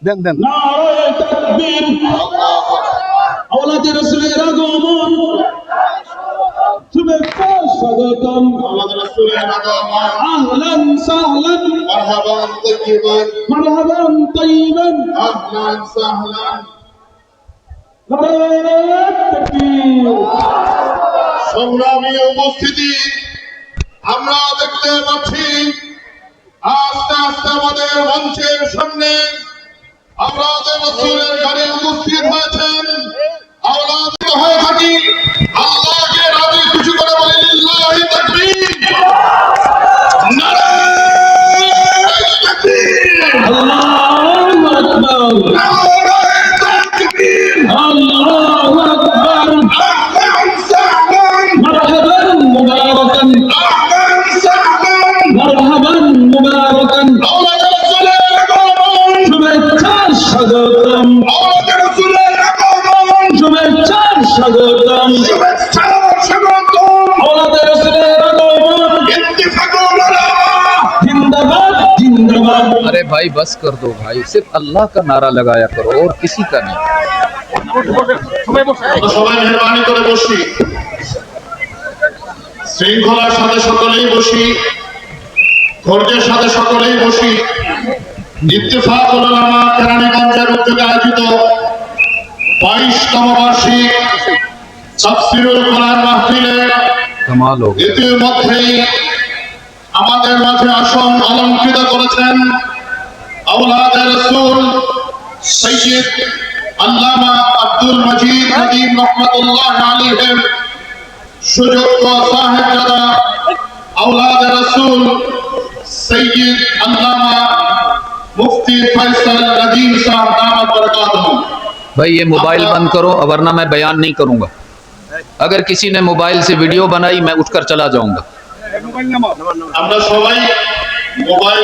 দেন দেন। নারায়ে তাকবীর, আওলাদে রাসূলের আগমন, শুভেচ্ছা স্বাগতম, আওলাদে রাসূলের আগমন, আহলান সাহলান, মারহাবান তাইয়িবান, মারহাবান তাইয়িবান, আহলান সাহলান। নারায়ে তাকবীর। সংগ্রামী উপস্থিতি, আমরা দেখতে পাচ্ছি আস্তে আস্তে আমাদের মঞ্চের সামনে আওলাদে রাসূলের গাড়ি উপস্থিত হয়েছেন। আওলাদ হয়ে থাকি আল্লাহকে রাজি খুশি করে বলি লিল্লাহি তাকবীর, নারায়ে তাকবীর, আল্লাহু আকবার, নারায়ে তাকবীর, আল্লাহু আকবার, আহলান সাহলান, মারহাবান মুবারাকান, আহলান সাহলান। মারহাবান মুবারাকান, আওলাদে রাসূলের আগমন, শুভেচ্ছা স্বাগতম, আওলাদে রাসূলের আগমন, শুভেচ্ছা স্বাগতম, শুভেচ্ছা স্বাগতম। আওলাদে রাসূলের আগমন, ইত্তেফাকুল উলামা, जिंदाबाद जिंदाबाद। अरे भाई बस कर दो भाई, सिर्फ अल्लाह का नारा लगाया करो और किसी का नहीं। তো সবাই মেহরবানি করে বসি, শৃঙ্খলার সাথে সকলেই বসি, ধৈর্যের সাথে সকলেই বসি। ইত্তেফাকুল উলামা কেরানীগঞ্জের উদ্যোগে আয়োজিত 22তম বার্ষিক তাফসীরুল কোরআন মাহফিলে कमाल हो गया। ইতিমধ্যেই আমাদের মাঝে আসন অলঙ্কৃত করেছেন আওলাদে রাসূল সৈয়দ আল্লামা আব্দুল মজিদ নদীম রহমাতুল্লাহ আলাইহির সুযোগ্য সাহেবজাদা আওলাদে রাসূল সৈয়দ আল্লামা মুফতি ফয়সাল নদীম সাহেব দামাত বরকাতুহু। भाई ये मोबाइल बंद करो वरना मैं बयान नहीं करूंगा। अगर किसी ने मोबाइल से वीडियो बनाई मैं उठकर चला जाऊंगा। আমরা সবাই মোবাইল